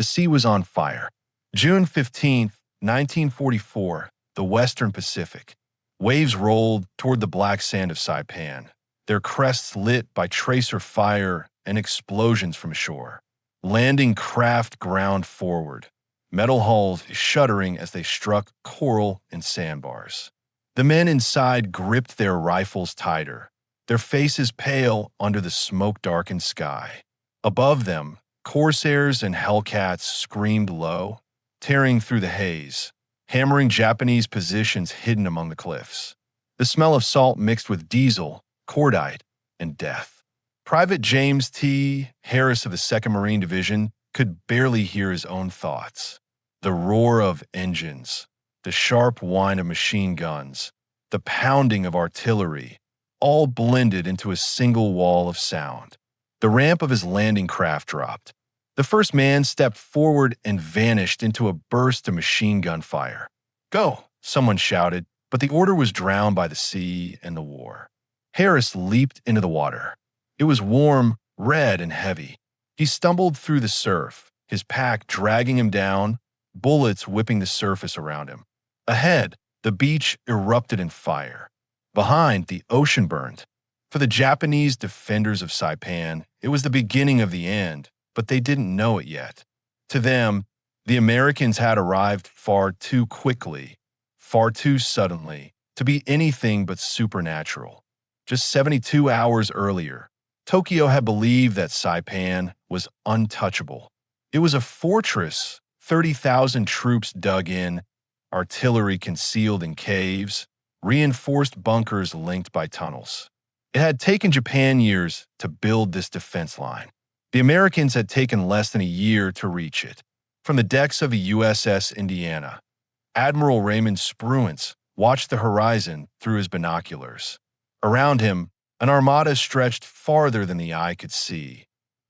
The sea was on fire. June 15th, 1944, the Western Pacific. Waves rolled toward the black sand of Saipan, their crests lit by tracer fire and explosions from shore. Landing craft ground forward, metal hulls shuddering as they struck coral and sandbars. The men inside gripped their rifles tighter, their faces pale under the smoke-darkened sky. Above them, corsairs and hellcats screamed low, tearing through the haze, hammering Japanese positions hidden among the cliffs. The smell of salt mixed with diesel, cordite, and death. Private James T. Harris of the 2nd Marine Division could barely hear his own thoughts. The roar of engines, the sharp whine of machine guns, the pounding of artillery, all blended into a single wall of sound. The ramp of his landing craft dropped. The first man stepped forward and vanished into a burst of machine gun fire. "Go!" someone shouted, but the order was drowned by the sea and the war. Harris leaped into the water. It was warm, red, and heavy. He stumbled through the surf, his pack dragging him down, bullets whipping the surface around him. Ahead, the beach erupted in fire. Behind, the ocean burned. For the Japanese defenders of Saipan, it was the beginning of the end, but they didn't know it yet. To them, the Americans had arrived far too quickly, far too suddenly, to be anything but supernatural. Just 72 hours earlier, Tokyo had believed that Saipan was untouchable. It was a fortress, 30,000 troops dug in, artillery concealed in caves, reinforced bunkers linked by tunnels. It had taken Japan years to build this defense line. The Americans had taken less than a year to reach it. From the decks of the USS Indiana, Admiral Raymond Spruance watched the horizon through his binoculars. Around him, an armada stretched farther than the eye could see.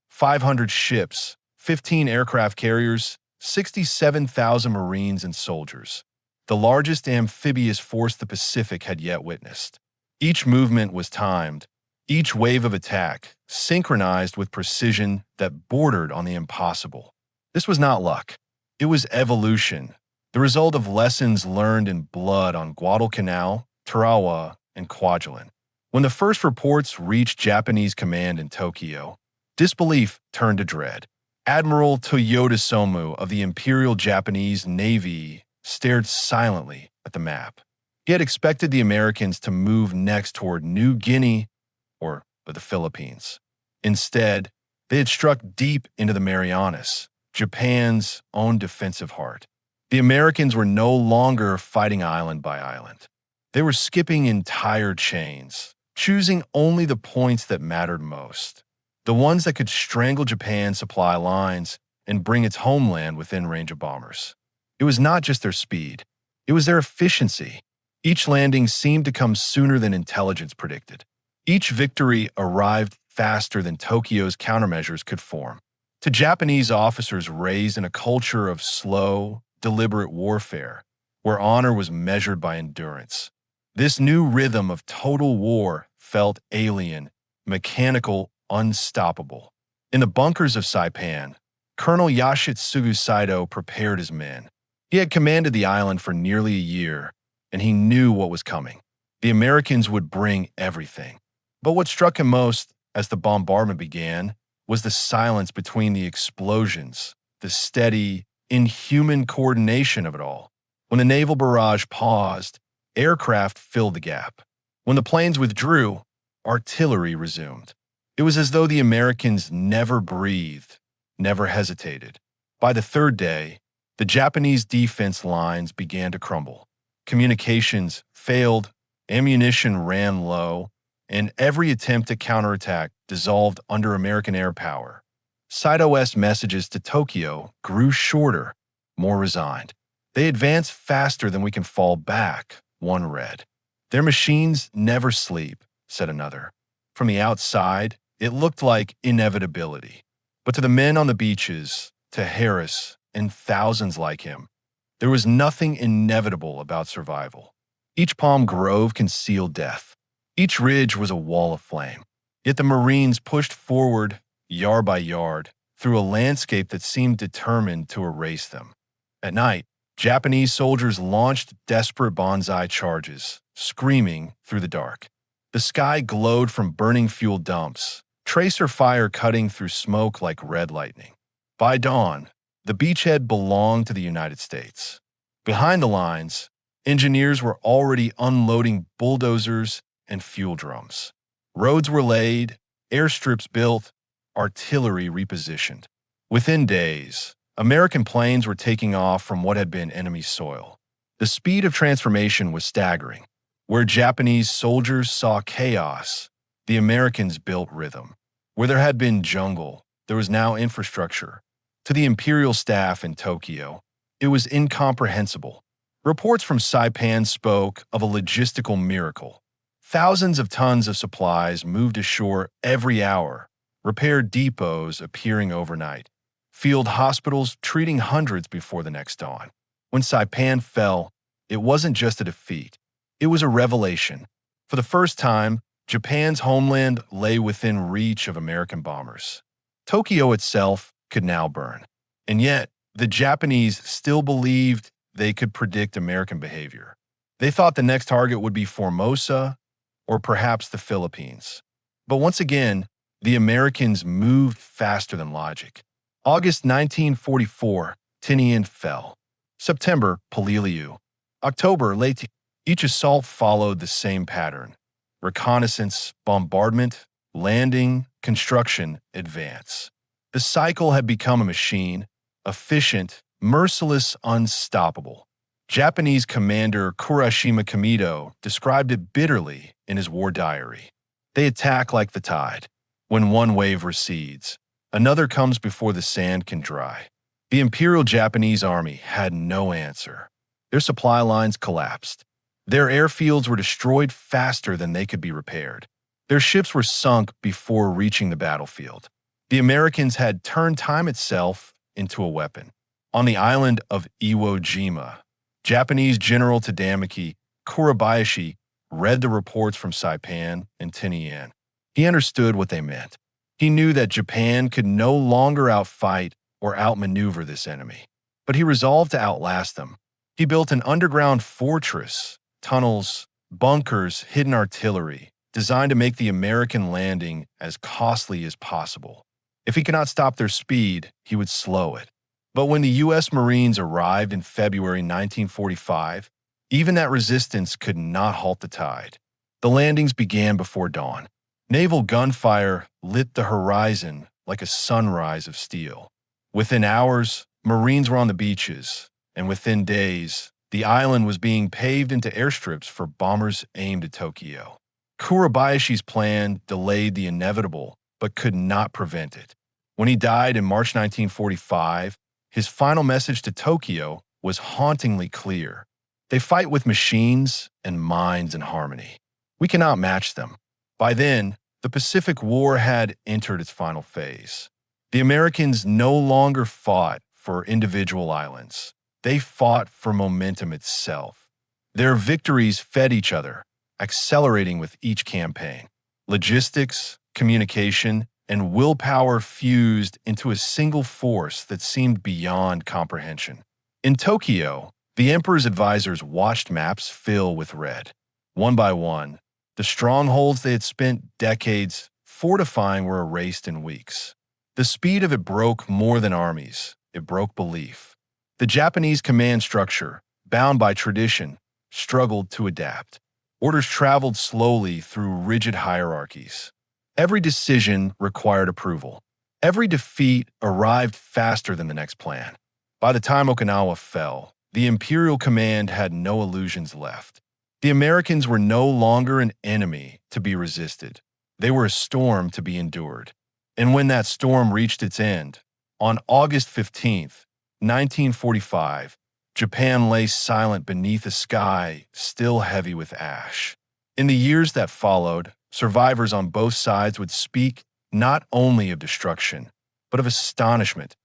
500 ships, 15 aircraft carriers, 67,000 Marines and soldiers. The largest amphibious force the Pacific had yet witnessed. Each movement was timed, each wave of attack synchronized with precision that bordered on the impossible. This was not luck. It was evolution, the result of lessons learned in blood on Guadalcanal, Tarawa, and Kwajalein. When the first reports reached Japanese command in Tokyo, disbelief turned to dread. Admiral Toyoda Somu of the Imperial Japanese Navy stared silently at the map. He had expected the Americans to move next toward New Guinea or the Philippines. Instead, they had struck deep into the Marianas, Japan's own defensive heart. The Americans were no longer fighting island by island. They were skipping entire chains, choosing only the points that mattered most, the ones that could strangle Japan's supply lines and bring its homeland within range of bombers. It was not just their speed, it was their efficiency. Each landing seemed to come sooner than intelligence predicted. Each victory arrived faster than Tokyo's countermeasures could form. To Japanese officers raised in a culture of slow, deliberate warfare, where honor was measured by endurance, this new rhythm of total war felt alien, mechanical, unstoppable. In the bunkers of Saipan, Colonel Yashitsugu Saito prepared his men. He had commanded the island for nearly a year, and he knew what was coming. The Americans would bring everything. But what struck him most as the bombardment began was the silence between the explosions, the steady, inhuman coordination of it all. When the naval barrage paused, aircraft filled the gap. When the planes withdrew, artillery resumed. It was as though the Americans never breathed, never hesitated. By the third day, the Japanese defense lines began to crumble. Communications failed, ammunition ran low, and every attempt to counterattack dissolved under American air power. Saito's messages to Tokyo grew shorter, more resigned. "They advance faster than we can fall back," one read. "Their machines never sleep," said another. From the outside, it looked like inevitability. But to the men on the beaches, to Harris, and thousands like him, there was nothing inevitable about survival. Each palm grove concealed death. Each ridge was a wall of flame. Yet the Marines pushed forward, yard by yard, through a landscape that seemed determined to erase them. At night, Japanese soldiers launched desperate banzai charges, screaming through the dark. The sky glowed from burning fuel dumps, tracer fire cutting through smoke like red lightning. By dawn, the beachhead belonged to the United States. Behind the lines, engineers were already unloading bulldozers and fuel drums. Roads were laid, airstrips built, artillery repositioned. Within days, American planes were taking off from what had been enemy soil. The speed of transformation was staggering. Where Japanese soldiers saw chaos, the Americans built rhythm. Where there had been jungle, there was now infrastructure. To the Imperial staff in Tokyo, it was incomprehensible. Reports from Saipan spoke of a logistical miracle. Thousands of tons of supplies moved ashore every hour, repair depots appearing overnight, field hospitals treating hundreds before the next dawn. When Saipan fell, it wasn't just a defeat. It was a revelation. For the first time, Japan's homeland lay within reach of American bombers. Tokyo itself could now burn. And yet, the Japanese still believed they could predict American behavior. They thought the next target would be Formosa or perhaps the Philippines. But once again, the Americans moved faster than logic. August 1944, Tinian fell. September, Polilliu. October, Leyte. Each assault followed the same pattern: reconnaissance, bombardment, landing, construction, advance. The cycle had become a machine, efficient, merciless, unstoppable. Japanese commander Kurashima Kamido described it bitterly in his war diary. They attack like the tide. When one wave recedes, another comes before the sand can dry. The Imperial Japanese Army had no answer. Their supply lines collapsed. Their airfields were destroyed faster than they could be repaired. Their ships were sunk before reaching the battlefield. The Americans had turned time itself into a weapon. On the island of Iwo Jima, Japanese General Tadamaki Kurabayashi read the reports from Saipan and Tinian. He understood what they meant. He knew that Japan could no longer outfight or outmaneuver this enemy, but he resolved to outlast them. He built an underground fortress, tunnels, bunkers, hidden artillery, designed to make the American landing as costly as possible. If he could not stop their speed, he would slow it. But when the U.S. Marines arrived in February 1945, even that resistance could not halt the tide. The landings began before dawn. Naval gunfire lit the horizon like a sunrise of steel. Within hours, Marines were on the beaches, and within days, the island was being paved into airstrips for bombers aimed at Tokyo. Kurabayashi's plan delayed the inevitable, but could not prevent it. When he died in March 1945, his final message to Tokyo was hauntingly clear. They fight with machines and minds in harmony. We cannot match them. By then, the Pacific War had entered its final phase. The Americans no longer fought for individual islands. They fought for momentum itself. Their victories fed each other, accelerating with each campaign. Logistics, communication, and willpower fused into a single force that seemed beyond comprehension. In Tokyo, the emperor's advisors watched maps fill with red. One by one, the strongholds they had spent decades fortifying were erased in weeks. The speed of it broke more than armies. It broke belief. The Japanese command structure, bound by tradition, struggled to adapt. Orders traveled slowly through rigid hierarchies. Every decision required approval. Every defeat arrived faster than the next plan. By the time Okinawa fell, the Imperial Command had no illusions left. The Americans were no longer an enemy to be resisted. They were a storm to be endured. And when that storm reached its end, on August 15th, 1945, Japan lay silent beneath a sky still heavy with ash. In the years that followed, survivors on both sides would speak not only of destruction, but of astonishment,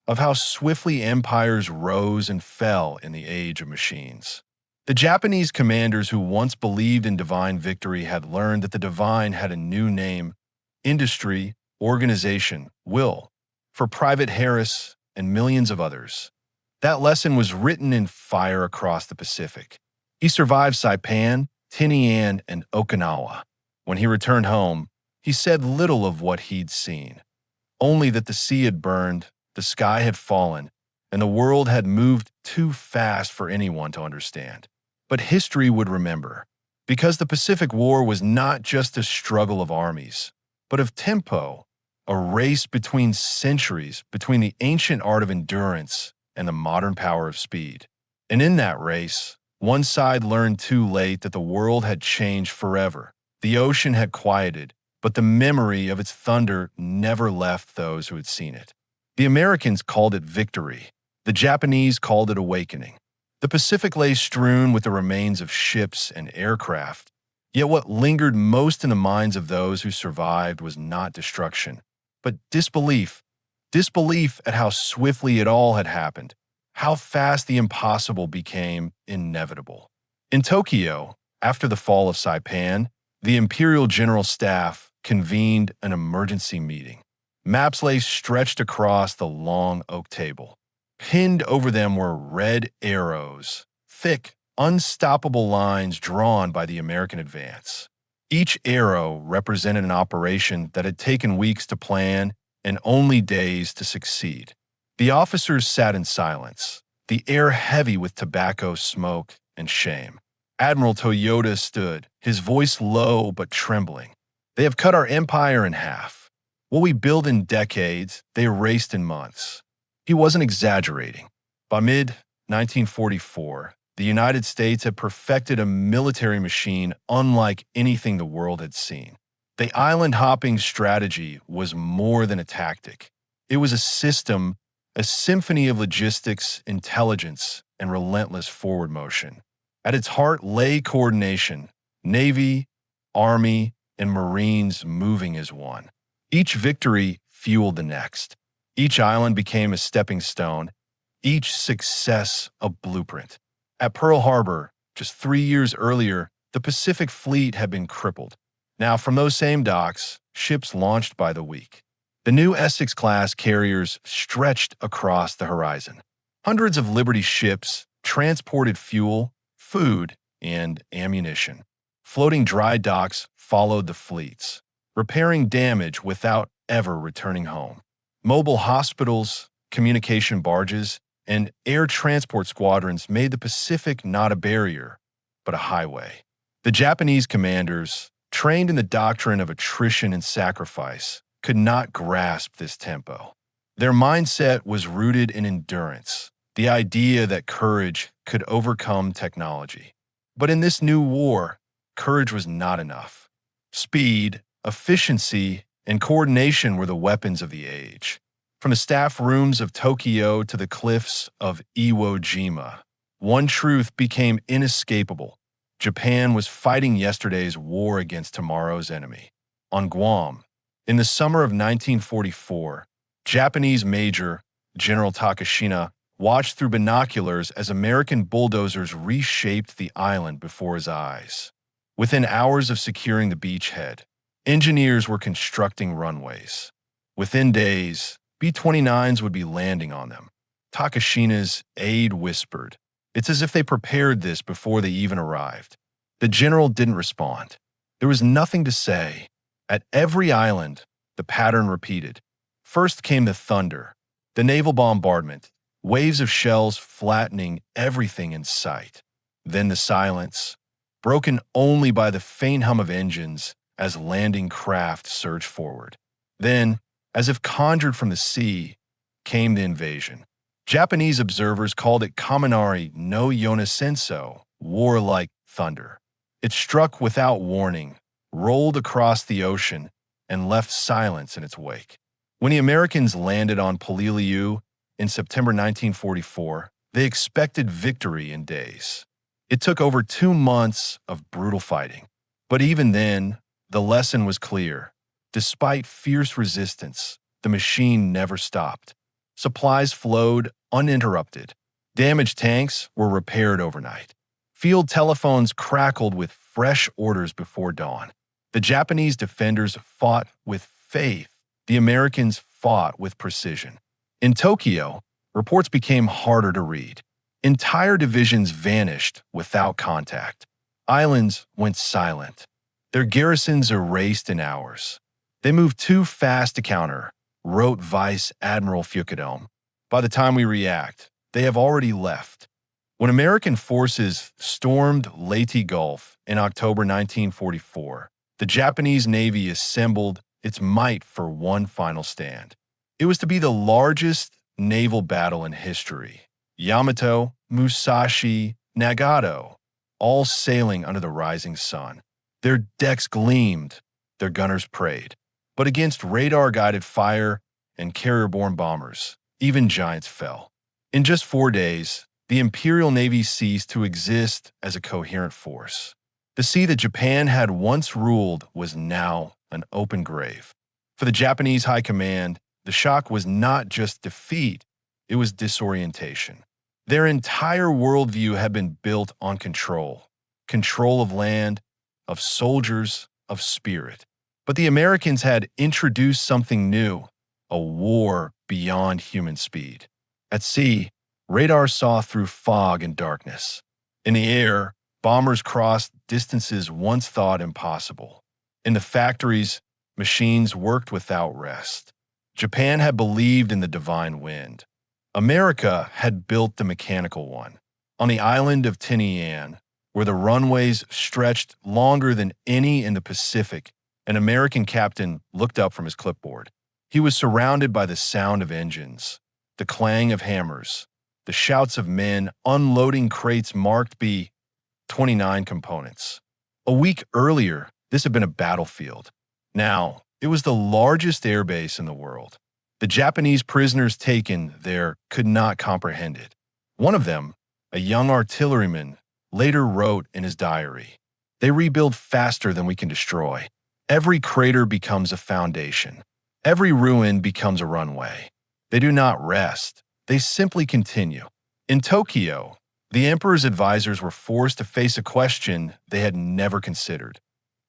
of how swiftly empires rose and fell in the age of machines. The Japanese commanders who once believed in divine victory had learned that the divine had a new name: industry, organization, will. for Private Harris and millions of others. That lesson was written in fire across the Pacific. He survived Saipan, Tinian, and Okinawa. When he returned home, he said little of what he'd seen, only that the sea had burned, the sky had fallen, and the world had moved too fast for anyone to understand. But history would remember, because the Pacific War was not just a struggle of armies, but of tempo, a race between centuries, between the ancient art of endurance and the modern power of speed. And in that race, one side learned too late that the world had changed forever. The ocean had quieted, but the memory of its thunder never left those who had seen it. The Americans called it victory. The Japanese called it awakening. The Pacific lay strewn with the remains of ships and aircraft. Yet what lingered most in the minds of those who survived was not destruction, but disbelief. Disbelief at how swiftly it all had happened, how fast the impossible became inevitable. In Tokyo, after the fall of Saipan, the Imperial General Staff convened an emergency meeting. Maps lay stretched across the long oak table. Pinned over them were red arrows, thick, unstoppable lines drawn by the American advance. Each arrow represented an operation that had taken weeks to plan and only days to succeed. The officers sat in silence, the air heavy with tobacco smoke and shame. Admiral Toyota stood, his voice low but trembling. "They have cut our empire in half. What we built in decades, they erased in months." He wasn't exaggerating. By mid-1944, the United States had perfected a military machine unlike anything the world had seen. The island-hopping strategy was more than a tactic. It was a system, a symphony of logistics, intelligence, and relentless forward motion. At its heart lay coordination, Navy, Army, and Marines moving as one. Each victory fueled the next. Each island became a stepping stone, each success a blueprint. At Pearl Harbor, just 3 years earlier, the Pacific Fleet had been crippled. Now, from those same docks, ships launched by the week. The new Essex-class carriers stretched across the horizon. Hundreds of Liberty ships transported fuel, food, and ammunition. Floating dry docks followed the fleets, repairing damage without ever returning home. Mobile hospitals, communication barges, and air transport squadrons made the Pacific not a barrier, but a highway. The Japanese commanders, trained in the doctrine of attrition and sacrifice, could not grasp this tempo. Their mindset was rooted in endurance, the idea that courage could overcome technology. But in this new war, courage was not enough. Speed, efficiency, and coordination were the weapons of the age. From the staff rooms of Tokyo to the cliffs of Iwo Jima, one truth became inescapable. Japan was fighting yesterday's war against tomorrow's enemy. On Guam, in the summer of 1944, Japanese Major General Takashina watched through binoculars as American bulldozers reshaped the island before his eyes. Within hours of securing the beachhead, engineers were constructing runways. Within days, B-29s would be landing on them. Takashina's aide whispered, "It's as if they prepared this before they even arrived." The general didn't respond. There was nothing to say. At every island, the pattern repeated. First came the thunder, the naval bombardment, waves of shells flattening everything in sight. Then the silence, broken only by the faint hum of engines as landing craft surged forward. Then, as if conjured from the sea, came the invasion. Japanese observers called it Kaminari no Yonesenso, war-like thunder. It struck without warning, rolled across the ocean, and left silence in its wake. When the Americans landed on Polilliu in September 1944, they expected victory in days. It took over 2 months of brutal fighting. But even then, the lesson was clear. Despite fierce resistance, the machine never stopped. Supplies flowed uninterrupted. Damaged tanks were repaired overnight. Field telephones crackled with fresh orders before dawn. The Japanese defenders fought with faith. The Americans fought with precision. In Tokyo, reports became harder to read. Entire divisions vanished without contact. Islands went silent. Their garrisons erased in hours. They moved too fast to counter, wrote Vice Admiral Fukudome. By the time we react, they have already left. When American forces stormed Leyte Gulf in October 1944, the Japanese Navy assembled its might for one final stand. It was to be the largest naval battle in history. Yamato, Musashi, Nagato, all sailing under the rising sun. Their decks gleamed, their gunners prayed. But against radar-guided fire and carrier-borne bombers, even giants fell. In just 4 days, the Imperial Navy ceased to exist as a coherent force. The sea that Japan had once ruled was now an open grave. For the Japanese High Command, the shock was not just defeat, it was disorientation. Their entire worldview had been built on control. Control of land, of soldiers, of spirit. But the Americans had introduced something new, a war beyond human speed. At sea, radar saw through fog and darkness. In the air, bombers crossed distances once thought impossible. In the factories, machines worked without rest. Japan had believed in the divine wind. America had built the mechanical one. On the island of Tinian, where the runways stretched longer than any in the Pacific, an American captain looked up from his clipboard. He was surrounded by the sound of engines, the clang of hammers, the shouts of men unloading crates marked B-29 components. A week earlier, this had been a battlefield. Now, it was the largest airbase in the world. The Japanese prisoners taken there could not comprehend it. One of them, a young artilleryman, later wrote in his diary, "They rebuild faster than we can destroy. Every crater becomes a foundation. Every ruin becomes a runway. They do not rest. They simply continue." In Tokyo, the emperor's advisors were forced to face a question they had never considered.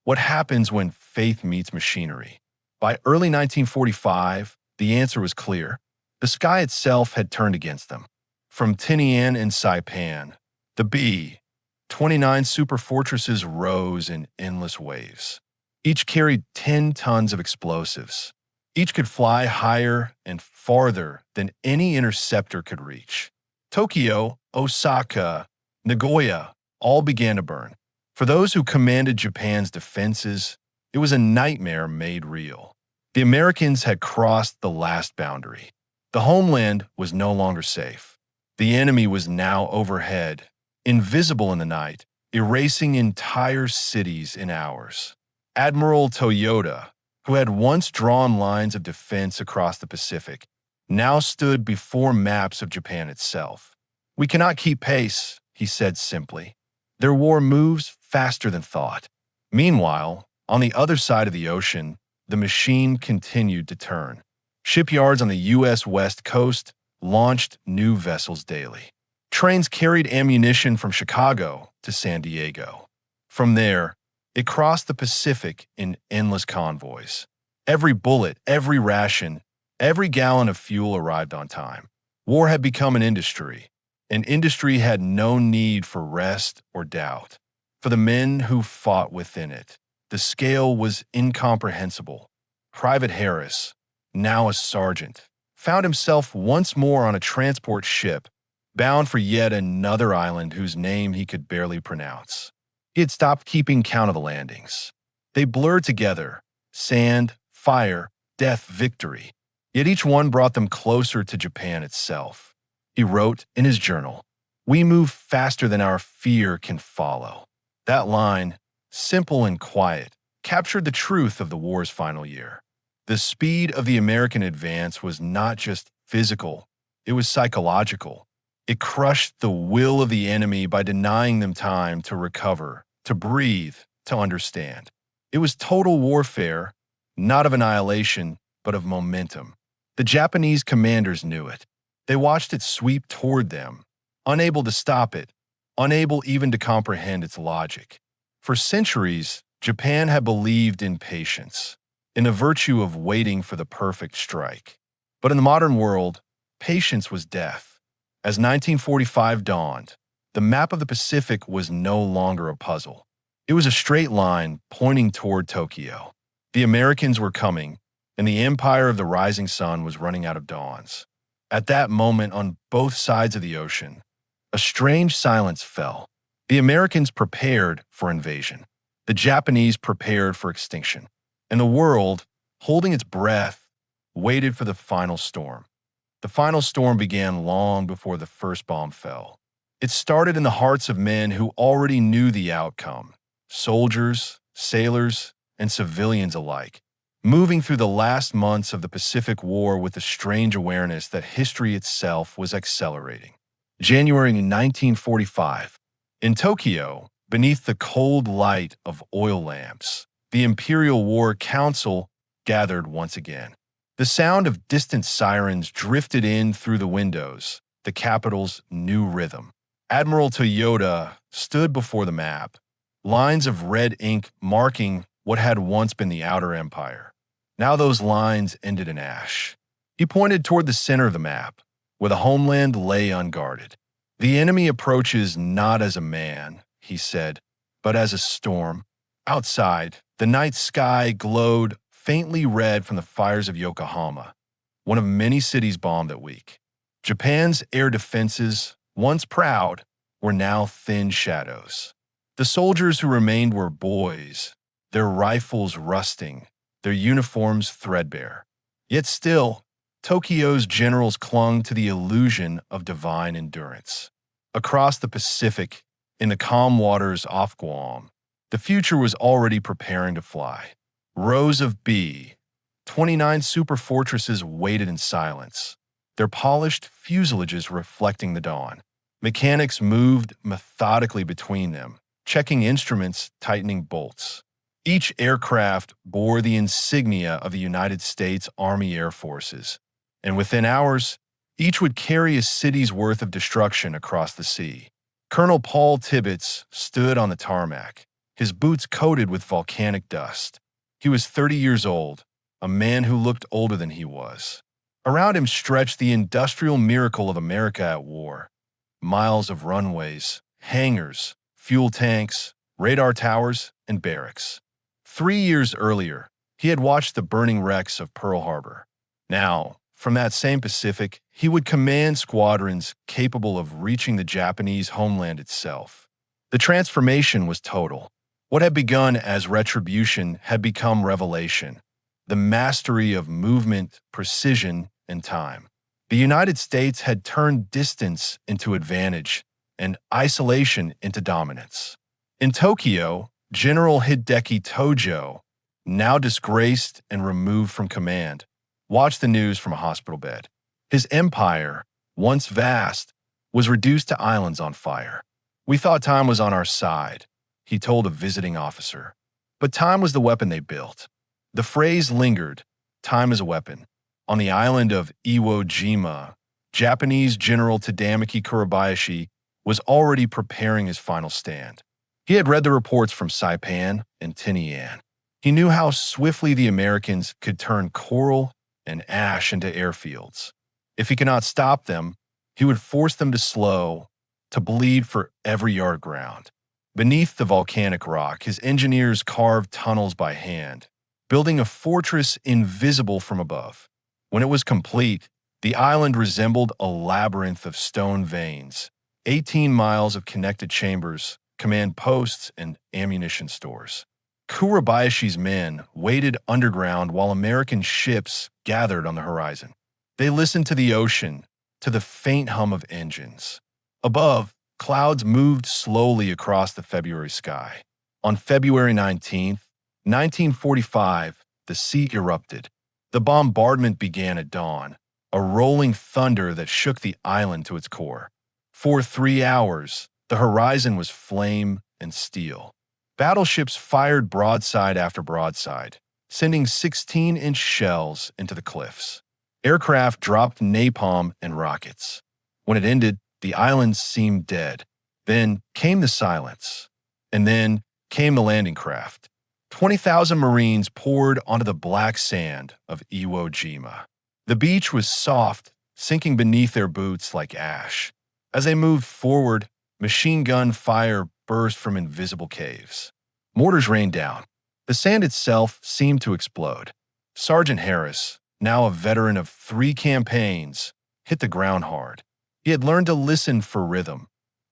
What happens when faith meets machinery? By early 1945, the answer was clear. The sky itself had turned against them. From Tinian and Saipan, the B-29 superfortresses rose in endless waves. Each carried 10 tons of explosives. Each could fly higher and farther than any interceptor could reach. Tokyo, Osaka, Nagoya all began to burn. For those who commanded Japan's defenses, it was a nightmare made real. The Americans had crossed the last boundary. The homeland was no longer safe. The enemy was now overhead, invisible in the night, erasing entire cities in hours. Admiral Toyota, who had once drawn lines of defense across the Pacific, now stood before maps of Japan itself. "We cannot keep pace," he said simply. "Their war moves faster than thought." Meanwhile, on the other side of the ocean, the machine continued to turn. Shipyards on the U.S. West Coast launched new vessels daily. Trains carried ammunition from Chicago to San Diego. From there, it crossed the Pacific in endless convoys. Every bullet, every ration, every gallon of fuel arrived on time. War had become an industry. An industry had no need for rest or doubt. For the men who fought within it, the scale was incomprehensible. Private Harris, now a sergeant, found himself once more on a transport ship, bound for yet another island whose name he could barely pronounce. He had stopped keeping count of the landings. They blurred together: sand, fire, death, victory. Yet each one brought them closer to Japan itself. He wrote in his journal, "We move faster than our fear can follow." That line, simple and quiet, captured the truth of the war's final year. The speed of the American advance was not just physical, it was psychological. It crushed the will of the enemy by denying them time to recover, to breathe, to understand. It was total warfare, not of annihilation, but of momentum. The Japanese commanders knew it. They watched it sweep toward them, unable to stop it, unable even to comprehend its logic. For centuries, Japan had believed in patience, in the virtue of waiting for the perfect strike. But in the modern world, patience was death. As 1945 dawned, the map of the Pacific was no longer a puzzle. It was a straight line pointing toward Tokyo. The Americans were coming, and the empire of the rising sun was running out of dawns. At that moment, on both sides of the ocean, a strange silence fell. The Americans prepared for invasion. The Japanese prepared for extinction. And the world, holding its breath, waited for the final storm. The final storm began long before the first bomb fell. It started in the hearts of men who already knew the outcome: soldiers, sailors, and civilians alike, moving through the last months of the Pacific War with the strange awareness that history itself was accelerating. January 1945. In Tokyo, beneath the cold light of oil lamps, the Imperial War Council gathered once again. The sound of distant sirens drifted in through the windows, the capital's new rhythm. Admiral Toyota stood before the map, lines of red ink marking what had once been the Outer Empire. Now those lines ended in ash. He pointed toward the center of the map, where the homeland lay unguarded. "The enemy approaches not as a man," he said, "but as a storm." Outside, the night sky glowed faintly red from the fires of Yokohama, one of many cities bombed that week. Japan's air defenses, once proud, were now thin shadows. The soldiers who remained were boys, their rifles rusting, their uniforms threadbare. Yet still, Tokyo's generals clung to the illusion of divine endurance. Across the Pacific, in the calm waters off Guam, the future was already preparing to fly. Rows of B-29 super fortresses waited in silence, their polished fuselages reflecting the dawn. Mechanics moved methodically between them, checking instruments, tightening bolts. Each aircraft bore the insignia of the United States Army Air Forces, and within hours, each would carry a city's worth of destruction across the sea. Colonel Paul Tibbets stood on the tarmac, his boots coated with volcanic dust. He was 30 years old, a man who looked older than he was. Around him stretched the industrial miracle of America at war. Miles of runways, hangars, fuel tanks, radar towers, and barracks. 3 years earlier, he had watched the burning wrecks of Pearl Harbor. Now, from that same Pacific, he would command squadrons capable of reaching the Japanese homeland itself. The transformation was total. What had begun as retribution had become revelation, the mastery of movement, precision, and time. The United States had turned distance into advantage and isolation into dominance. In Tokyo, General Hideki Tojo, now disgraced and removed from command, watched the news from a hospital bed. His empire, once vast, was reduced to islands on fire. "We thought time was on our side," he told a visiting officer. But time was the weapon they built. The phrase lingered, "time is a weapon." On the island of Iwo Jima, Japanese General Tadamaki Kurabayashi was already preparing his final stand. He had read the reports from Saipan and Tinian. He knew how swiftly the Americans could turn coral and ash into airfields. If he could not stop them, he would force them to slow, to bleed for every yard of ground. Beneath the volcanic rock, his engineers carved tunnels by hand, building a fortress invisible from above. When it was complete, the island resembled a labyrinth of stone veins, 18 miles of connected chambers, command posts, and ammunition stores. Kurabayashi's men waited underground while American ships gathered on the horizon. They listened to the ocean, to the faint hum of engines. Above, clouds moved slowly across the February sky. On February 19th, 1945, the sea erupted. The bombardment began at dawn, a rolling thunder that shook the island to its core. For 3 hours, the horizon was flame and steel. Battleships fired broadside after broadside, sending 16-inch shells into the cliffs. Aircraft dropped napalm and rockets. When it ended, the island seemed dead. Then came the silence. And then came the landing craft. 20,000 Marines poured onto the black sand of Iwo Jima. The beach was soft, sinking beneath their boots like ash. As they moved forward, machine gun fire burst from invisible caves. Mortars rained down. The sand itself seemed to explode. Sergeant Harris, now a veteran of 3 campaigns, hit the ground hard. He had learned to listen for rhythm,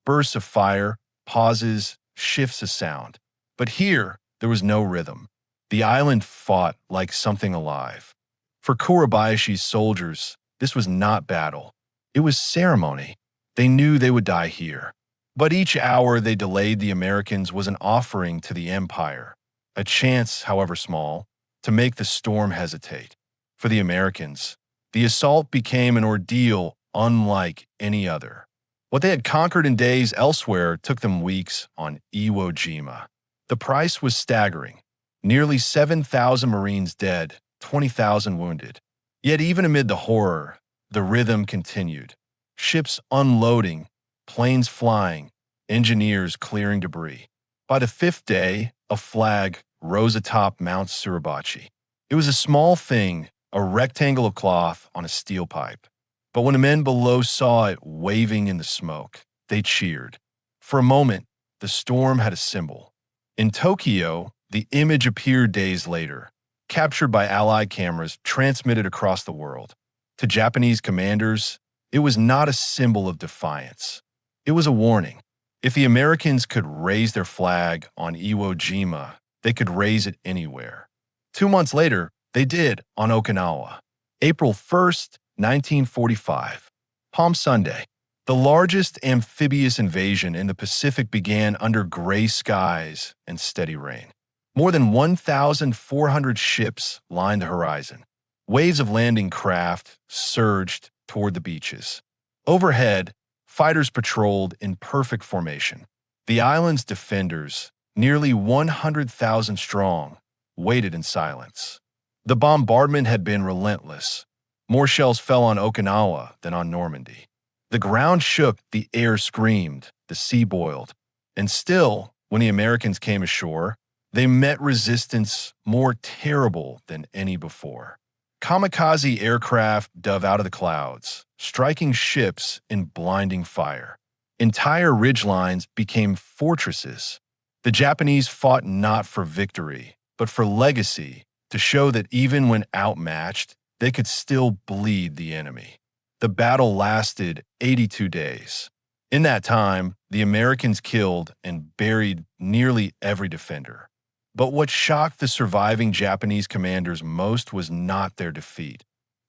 bursts of fire, pauses, shifts of sound. But here, there was no rhythm. The island fought like something alive. For Kurabayashi's soldiers, this was not battle. It was ceremony. They knew they would die here. But each hour they delayed the Americans was an offering to the Empire, a chance, however small, to make the storm hesitate. For the Americans, the assault became an ordeal unlike any other. What they had conquered in days elsewhere took them weeks on Iwo Jima. The price was staggering. Nearly 7,000 Marines dead, 20,000 wounded. Yet even amid the horror, the rhythm continued. Ships unloading, planes flying, engineers clearing debris. By the 5th day, a flag rose atop Mount Suribachi. It was a small thing, a rectangle of cloth on a steel pipe. But when the men below saw it waving in the smoke, they cheered. For a moment, the storm had a symbol. In Tokyo, the image appeared days later, captured by Allied cameras transmitted across the world. To Japanese commanders, it was not a symbol of defiance. It was a warning. If the Americans could raise their flag on Iwo Jima, they could raise it anywhere. 2 months later, they did on Okinawa. April 1st, 1945. Palm Sunday. The largest amphibious invasion in the Pacific began under gray skies and steady rain. More than 1,400 ships lined the horizon. Waves of landing craft surged toward the beaches. Overhead, fighters patrolled in perfect formation. The island's defenders, nearly 100,000 strong, waited in silence. The bombardment had been relentless. More shells fell on Okinawa than on Normandy. The ground shook, the air screamed, the sea boiled. And still, when the Americans came ashore, they met resistance more terrible than any before. Kamikaze aircraft dove out of the clouds, striking ships in blinding fire. Entire ridgelines became fortresses. The Japanese fought not for victory, but for legacy, to show that even when outmatched, they could still bleed the enemy. The battle lasted 82 days. In that time, the Americans killed and buried nearly every defender. But what shocked the surviving Japanese commanders most was not their defeat.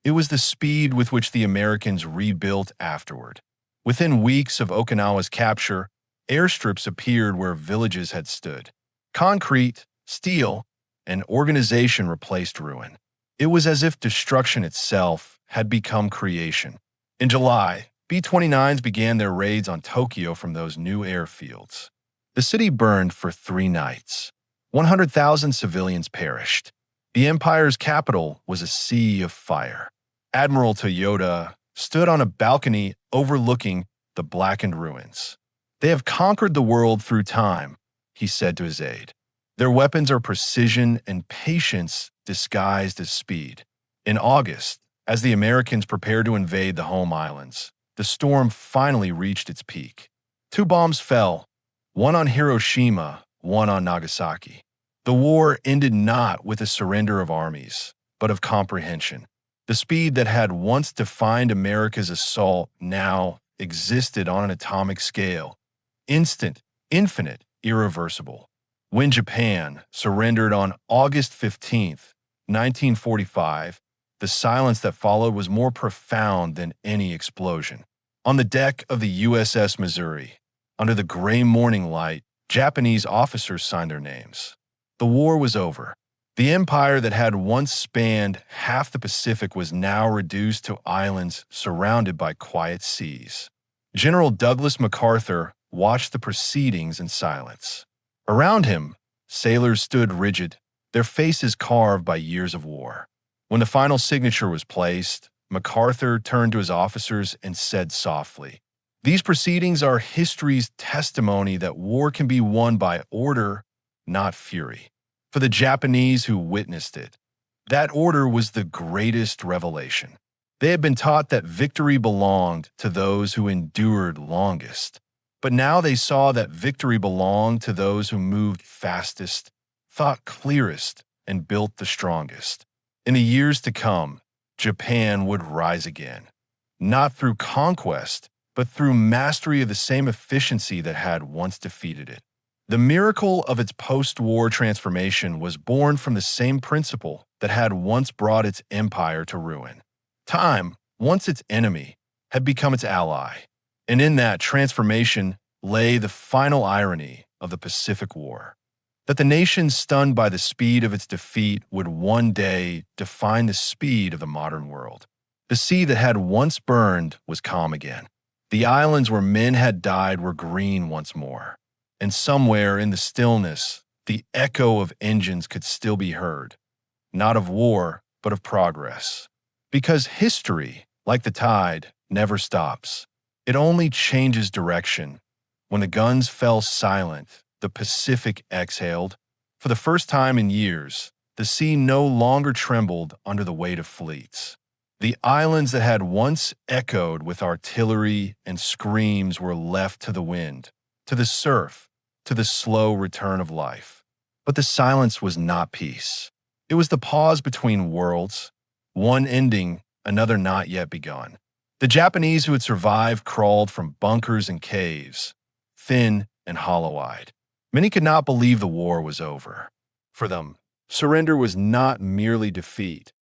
It was the speed with which the Americans rebuilt afterward. Within weeks of Okinawa's capture, airstrips appeared where villages had stood. Concrete, steel, and organization replaced ruin. It was as if destruction itself had become creation. In July, B-29s began their raids on Tokyo from those new airfields. The city burned for 3 nights. 100,000 civilians perished. The empire's capital was a sea of fire. Admiral Toyota stood on a balcony overlooking the blackened ruins. "They have conquered the world through time," he said to his aide. "Their weapons are precision and patience disguised as speed." In August, as the Americans prepared to invade the home islands, the storm finally reached its peak. 2 bombs fell, one on Hiroshima, one on Nagasaki. The war ended not with the surrender of armies, but of comprehension. The speed that had once defined America's assault now existed on an atomic scale. Instant, infinite, irreversible. When Japan surrendered on August 15th, 1945, the silence that followed was more profound than any explosion. On the deck of the USS Missouri, under the gray morning light, Japanese officers signed their names. The war was over. The empire that had once spanned half the Pacific was now reduced to islands surrounded by quiet seas. General Douglas MacArthur watched the proceedings in silence. Around him, sailors stood rigid, their faces carved by years of war. When the final signature was placed, MacArthur turned to his officers and said softly, "These proceedings are history's testimony that war can be won by order, not fury." For the Japanese who witnessed it, that order was the greatest revelation. They had been taught that victory belonged to those who endured longest. But now they saw that victory belonged to those who moved fastest, thought clearest, and built the strongest. In the years to come, Japan would rise again, not through conquest, but through mastery of the same efficiency that had once defeated it. The miracle of its post-war transformation was born from the same principle that had once brought its empire to ruin. Time, once its enemy, had become its ally, and in that transformation lay the final irony of the Pacific War. That the nation stunned by the speed of its defeat would one day define the speed of the modern world. The sea that had once burned was calm again. The islands where men had died were green once more. And somewhere in the stillness, the echo of engines could still be heard, not of war, but of progress. Because history, like the tide, never stops. It only changes direction. When the guns fell silent, the Pacific exhaled. For the first time in years, the sea no longer trembled under the weight of fleets. The islands that had once echoed with artillery and screams were left to the wind, to the surf, to the slow return of life. But the silence was not peace. It was the pause between worlds, one ending, another not yet begun. The Japanese who had survived crawled from bunkers and caves, thin and hollow-eyed. Many could not believe the war was over. For them, surrender was not merely defeat.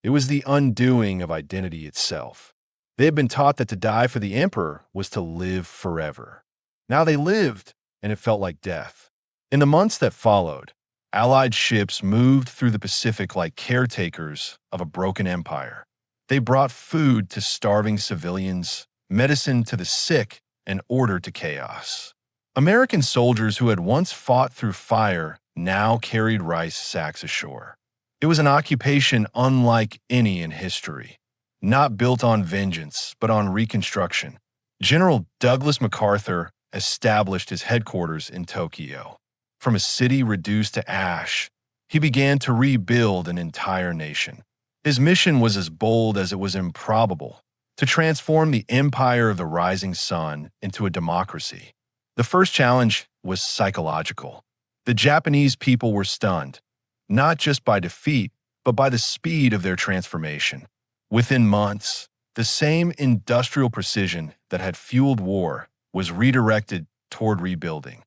It was the undoing of identity itself. They had been taught that to die for the emperor was to live forever. Now they lived, and it felt like death. In the months that followed, Allied ships moved through the Pacific like caretakers of a broken empire. They brought food to starving civilians, medicine to the sick, and order to chaos. American soldiers who had once fought through fire now carried rice sacks ashore. It was an occupation unlike any in history, not built on vengeance, but on reconstruction. General Douglas MacArthur established his headquarters in Tokyo. From a city reduced to ash, he began to rebuild an entire nation. His mission was as bold as it was improbable, to transform the empire of the rising sun into a democracy. The first challenge was psychological. The Japanese people were stunned, not just by defeat, but by the speed of their transformation. Within months, the same industrial precision that had fueled war was redirected toward rebuilding.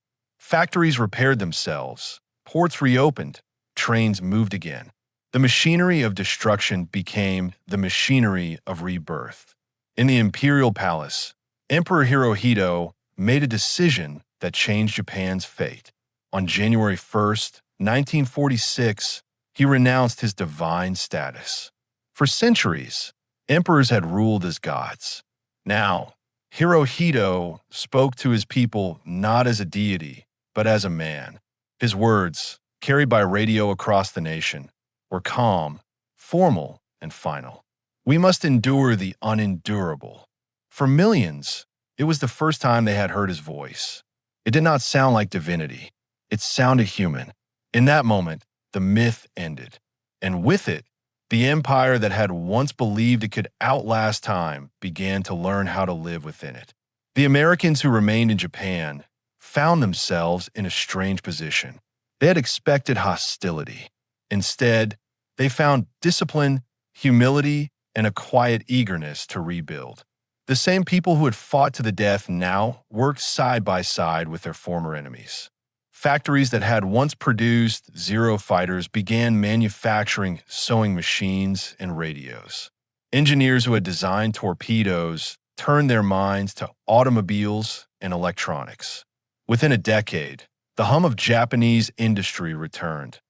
Factories repaired themselves, ports reopened, trains moved again. The machinery of destruction became the machinery of rebirth. In the Imperial Palace, Emperor Hirohito made a decision that changed Japan's fate. On January 1st, 1946, he renounced his divine status. For centuries, emperors had ruled as gods. Now, Hirohito spoke to his people not as a deity, but as a man. His words, carried by radio across the nation, were calm, formal, and final. We must endure the unendurable. For millions, it was the first time they had heard his voice. It did not sound like divinity. It sounded human. In that moment, the myth ended. And with it, the empire that had once believed it could outlast time began to learn how to live within it. The Americans who remained in Japan found themselves in a strange position. They had expected hostility. Instead, they found discipline, humility, and a quiet eagerness to rebuild. The same people who had fought to the death now worked side by side with their former enemies. Factories that had once produced Zero fighters began manufacturing sewing machines and radios. Engineers who had designed torpedoes turned their minds to automobiles and electronics. Within a decade, the hum of Japanese industry returned,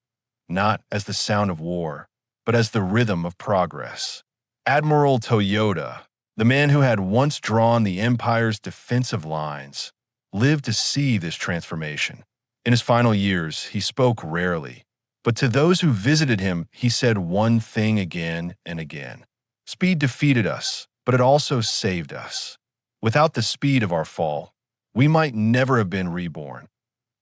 not as the sound of war, but as the rhythm of progress. Admiral Toyota, the man who had once drawn the empire's defensive lines, lived to see this transformation. In his final years, he spoke rarely, but to those who visited him, he said one thing again and again. Speed defeated us, but it also saved us. Without the speed of our fall, we might never have been reborn.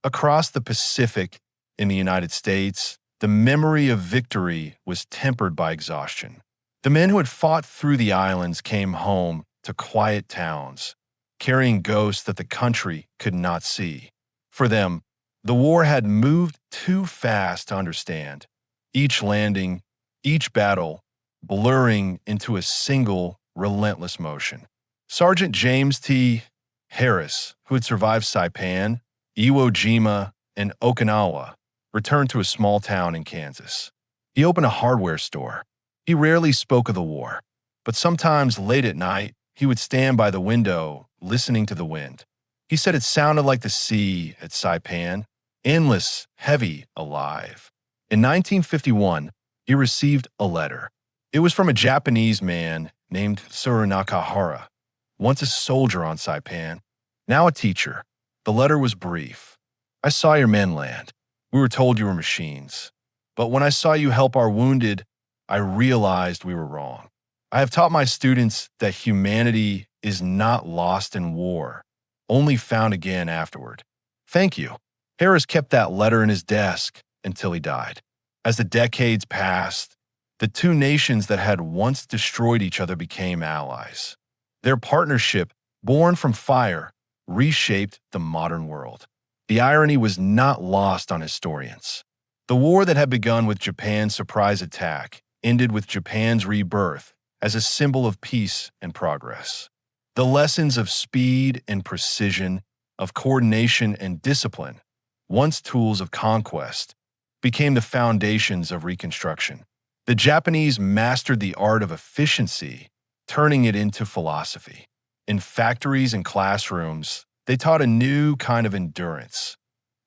Across the Pacific, in the United States, the memory of victory was tempered by exhaustion. The men who had fought through the islands came home to quiet towns, carrying ghosts that the country could not see. For them, the war had moved too fast to understand, each landing, each battle, blurring into a single, relentless motion. Sergeant James T. Harris, who had survived Saipan, Iwo Jima, and Okinawa, returned to a small town in Kansas. He opened a hardware store. He rarely spoke of the war, but sometimes late at night, he would stand by the window, listening to the wind. He said it sounded like the sea at Saipan, endless, heavy, alive. In 1951, he received a letter. It was from a Japanese man named Suru Nakahara, once a soldier on Saipan, now a teacher. The letter was brief. I saw your men land. We were told you were machines. But when I saw you help our wounded, I realized we were wrong. I have taught my students that humanity is not lost in war, only found again afterward. Thank you. Harris kept that letter in his desk until he died. As the decades passed, the two nations that had once destroyed each other became allies. Their partnership, born from fire, reshaped the modern world. The irony was not lost on historians. The war that had begun with Japan's surprise attack ended with Japan's rebirth as a symbol of peace and progress. The lessons of speed and precision, of coordination and discipline, once tools of conquest, became the foundations of reconstruction. The Japanese mastered the art of efficiency, turning it into philosophy. In factories and classrooms, they taught a new kind of endurance,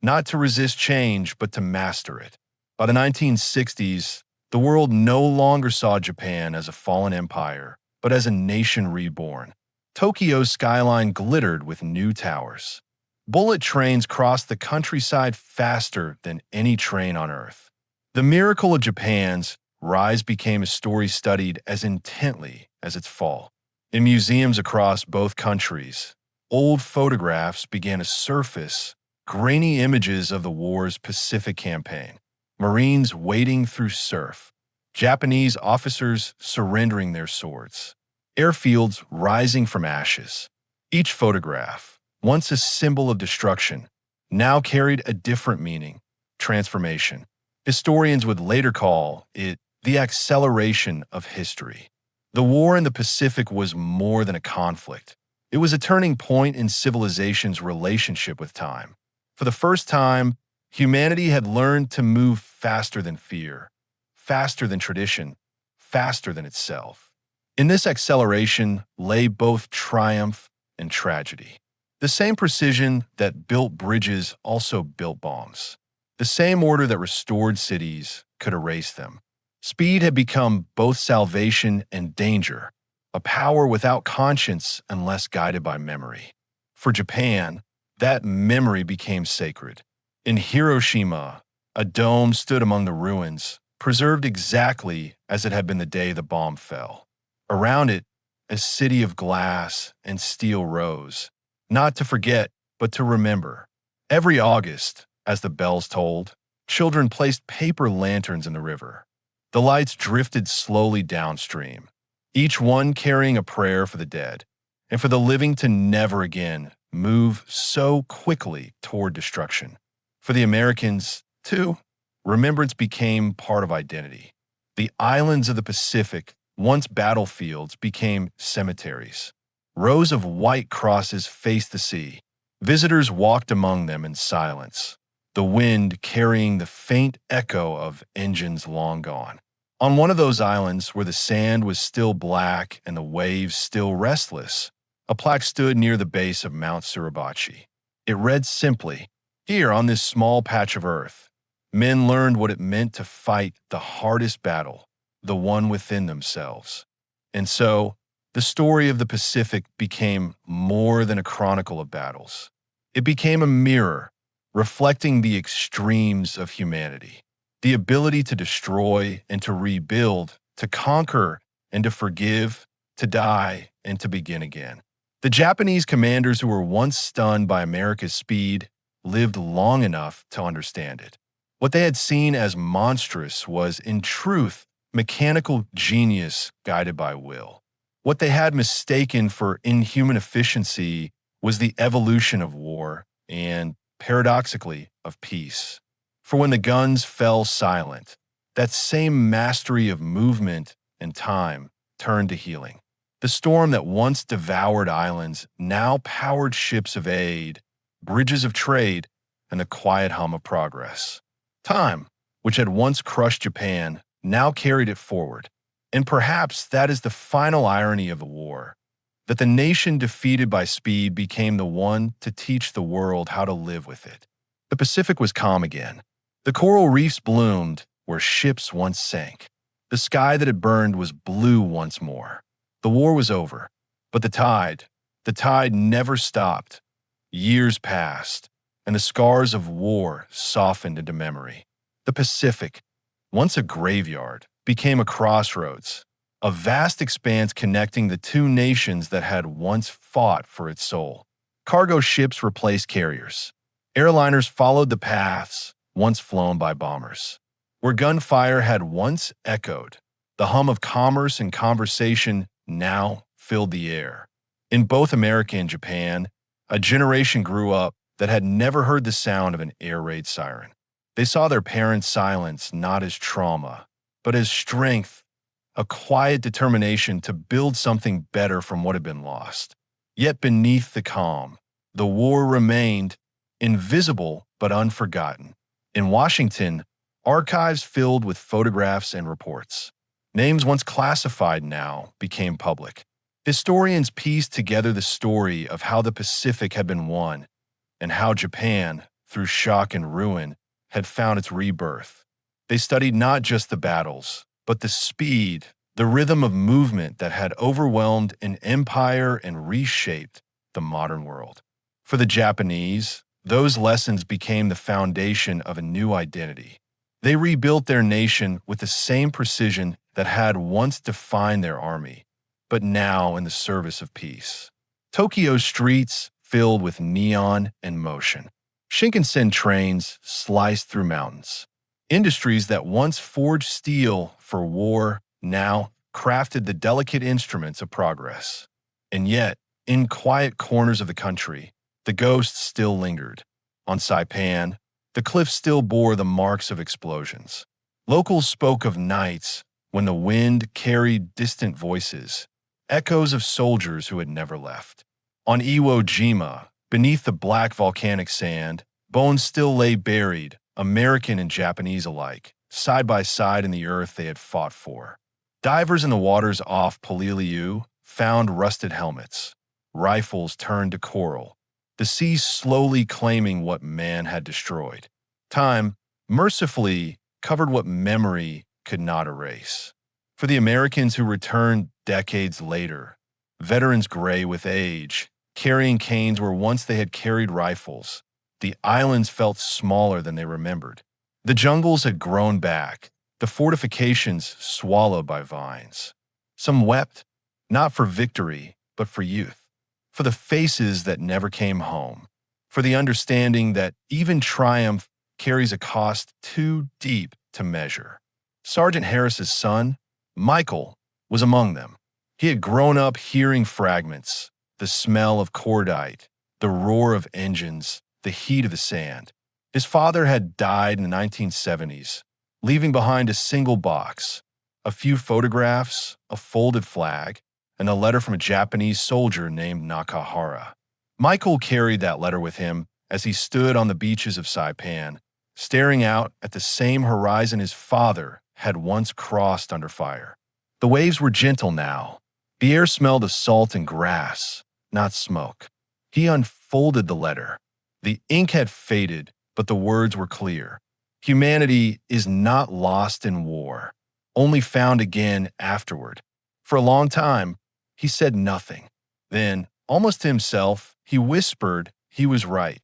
not to resist change, but to master it. By the 1960s, the world no longer saw Japan as a fallen empire, but as a nation reborn. Tokyo's skyline glittered with new towers. Bullet trains crossed the countryside faster than any train on Earth. The miracle of Japan's rise became a story studied as intently as its fall. In museums across both countries, old photographs began to surface, grainy images of the war's Pacific campaign. Marines wading through surf, Japanese officers surrendering their swords, airfields rising from ashes. Each photograph, once a symbol of destruction, now carried a different meaning, transformation. Historians would later call it the acceleration of history. The war in the Pacific was more than a conflict. It was a turning point in civilization's relationship with time. For the first time, humanity had learned to move faster than fear, faster than tradition, faster than itself. In this acceleration lay both triumph and tragedy. The same precision that built bridges also built bombs. The same order that restored cities could erase them. Speed had become both salvation and danger, a power without conscience unless guided by memory. For Japan, that memory became sacred. In Hiroshima, a dome stood among the ruins, preserved exactly as it had been the day the bomb fell. Around it, a city of glass and steel rose, not to forget, but to remember. Every August, as the bells tolled, children placed paper lanterns in the river. The lights drifted slowly downstream, each one carrying a prayer for the dead, and for the living to never again move so quickly toward destruction. For the Americans, too, remembrance became part of identity. The islands of the Pacific, once battlefields, became cemeteries. Rows of white crosses faced the sea. Visitors walked among them in silence, the wind carrying the faint echo of engines long gone. On one of those islands, where the sand was still black and the waves still restless, a plaque stood near the base of Mount Suribachi. It read simply, "Here on this small patch of earth, men learned what it meant to fight the hardest battle, the one within themselves." And so, the story of the Pacific became more than a chronicle of battles. It became a mirror, reflecting the extremes of humanity. The ability to destroy and to rebuild, to conquer and to forgive, to die and to begin again. The Japanese commanders who were once stunned by America's speed lived long enough to understand it. What they had seen as monstrous was, in truth, mechanical genius guided by will. What they had mistaken for inhuman efficiency was the evolution of war and, paradoxically, of peace. For when the guns fell silent, that same mastery of movement and time turned to healing. The storm that once devoured islands now powered ships of aid, bridges of trade, and the quiet hum of progress. Time, which had once crushed Japan, now carried it forward. And perhaps that is the final irony of the war, that the nation defeated by speed became the one to teach the world how to live with it. The Pacific was calm again. The coral reefs bloomed where ships once sank. The sky that had burned was blue once more. The war was over, but the tide never stopped. Years passed, and the scars of war softened into memory. The Pacific, once a graveyard, became a crossroads, a vast expanse connecting the two nations that had once fought for its soul. Cargo ships replaced carriers. Airliners followed the paths once flown by bombers. Where gunfire had once echoed, the hum of commerce and conversation now filled the air. In both America and Japan, a generation grew up that had never heard the sound of an air raid siren. They saw their parents' silence not as trauma, but as strength, a quiet determination to build something better from what had been lost. Yet beneath the calm, the war remained, invisible but unforgotten. In Washington, archives filled with photographs and reports. Names once classified now became public. Historians pieced together the story of how the Pacific had been won and how Japan, through shock and ruin, had found its rebirth. They studied not just the battles, but the speed, the rhythm of movement that had overwhelmed an empire and reshaped the modern world. For the Japanese, those lessons became the foundation of a new identity. They rebuilt their nation with the same precision that had once defined their army, but now in the service of peace. Tokyo's streets filled with neon and motion. Shinkansen trains sliced through mountains. Industries that once forged steel for war now crafted the delicate instruments of progress. And yet, in quiet corners of the country, the ghosts still lingered. On Saipan, the cliffs still bore the marks of explosions. Locals spoke of nights when the wind carried distant voices, echoes of soldiers who had never left. On Iwo Jima, beneath the black volcanic sand, bones still lay buried, American and Japanese alike, side by side in the earth they had fought for. Divers in the waters off Poliliu found rusted helmets, rifles turned to coral, the sea slowly claiming what man had destroyed. Time, mercifully, covered what memory could not erase. For the Americans who returned decades later, veterans gray with age, carrying canes where once they had carried rifles, the islands felt smaller than they remembered. The jungles had grown back, the fortifications swallowed by vines. Some wept, not for victory, but for youth, for the faces that never came home, for the understanding that even triumph carries a cost too deep to measure. Sergeant Harris's son, Michael, was among them. He had grown up hearing fragments, the smell of cordite, the roar of engines, the heat of the sand. His father had died in the 1970s, leaving behind a single box, a few photographs, a folded flag, and a letter from a Japanese soldier named Nakahara. Michael carried that letter with him as he stood on the beaches of Saipan, staring out at the same horizon his father had once crossed under fire. The waves were gentle now. The air smelled of salt and grass, not smoke. He unfolded the letter. The ink had faded, but the words were clear. Humanity is not lost in war, only found again afterward. For a long time, he said nothing. Then, almost to himself, he whispered he was right.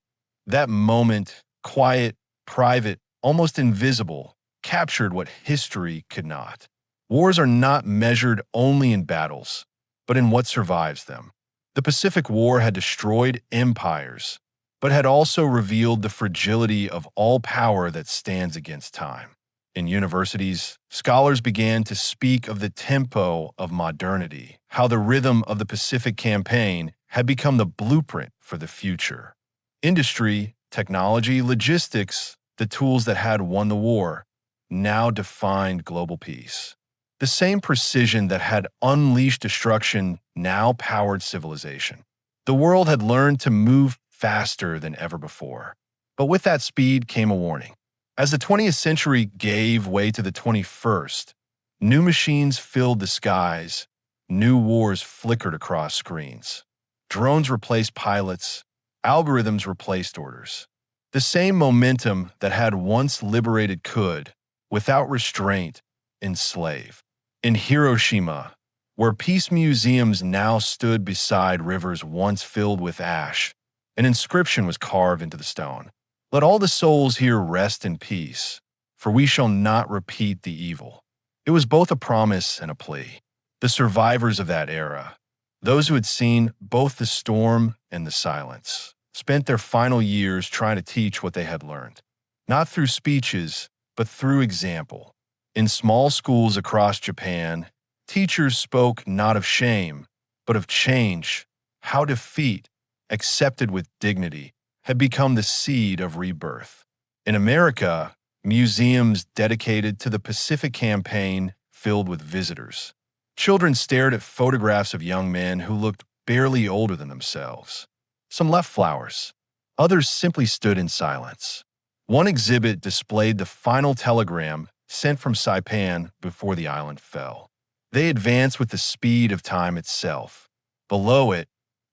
That moment, quiet, private, almost invisible, captured what history could not. Wars are not measured only in battles, but in what survives them. The Pacific War had destroyed empires, but had also revealed the fragility of all power that stands against time. In universities, scholars began to speak of the tempo of modernity, how the rhythm of the Pacific Campaign had become the blueprint for the future. Industry, technology, logistics, the tools that had won the war, now defined global peace. The same precision that had unleashed destruction now powered civilization. The world had learned to move faster than ever before. But with that speed came a warning. As the 20th century gave way to the 21st, new machines filled the skies, new wars flickered across screens. Drones replaced pilots, algorithms replaced orders. The same momentum that had once liberated could, without restraint, enslave. In Hiroshima, where peace museums now stood beside rivers once filled with ash, an inscription was carved into the stone. Let all the souls here rest in peace, for we shall not repeat the evil. It was both a promise and a plea. The survivors of that era, those who had seen both the storm and the silence, spent their final years trying to teach what they had learned, not through speeches, but through example. In small schools across Japan, teachers spoke not of shame, but of change, how defeat, accepted with dignity, had become the seed of rebirth. In America, museums dedicated to the Pacific Campaign filled with visitors. Children stared at photographs of young men who looked barely older than themselves. Some left flowers. Others simply stood in silence. One exhibit displayed the final telegram sent from Saipan before the island fell. They advanced with the speed of time itself. Below it,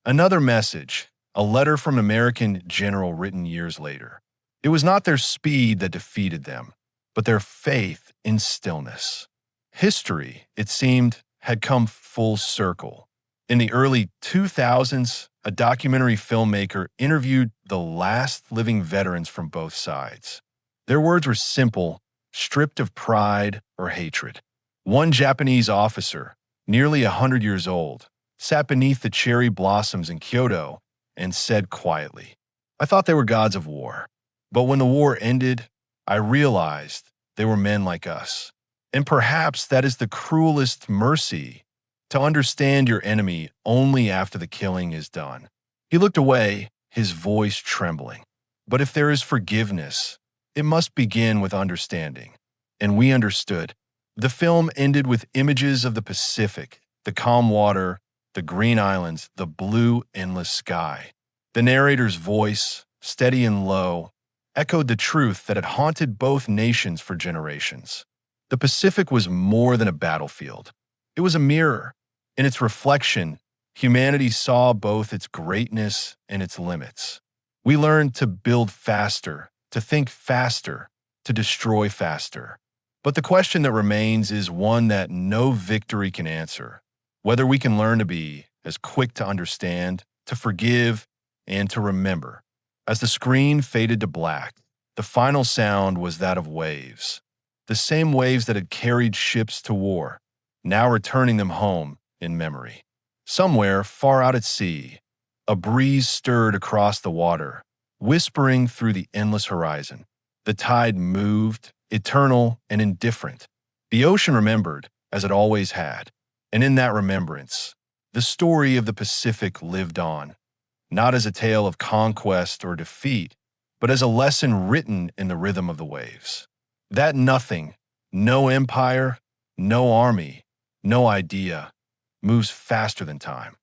another message, a letter from an American general written years later. It was not their speed that defeated them, but their faith in stillness. History, it seemed, had come full circle. In the early 2000s, a documentary filmmaker interviewed the last living veterans from both sides. Their words were simple, stripped of pride or hatred. One Japanese officer, nearly 100 years old, sat beneath the cherry blossoms in Kyoto and said quietly, "I thought they were gods of war. But when the war ended, I realized they were men like us. And perhaps that is the cruelest mercy, to understand your enemy only after the killing is done." He looked away, his voice trembling. But if there is forgiveness, it must begin with understanding. And we understood. The film ended with images of the Pacific, the calm water, the green islands, the blue, endless sky. The narrator's voice, steady and low, echoed the truth that had haunted both nations for generations. The Pacific was more than a battlefield. It was a mirror. In its reflection, humanity saw both its greatness and its limits. We learned to build faster, to think faster, to destroy faster. But the question that remains is one that no victory can answer: whether we can learn to be as quick to understand, to forgive, and to remember. As the screen faded to black, the final sound was that of waves. The same waves that had carried ships to war, now returning them home in memory. Somewhere far out at sea, a breeze stirred across the water, whispering through the endless horizon. The tide moved, eternal and indifferent. The ocean remembered, as it always had. And in that remembrance, the story of the Pacific lived on, not as a tale of conquest or defeat, but as a lesson written in the rhythm of the waves. That nothing, no empire, no army, no idea, moves faster than time.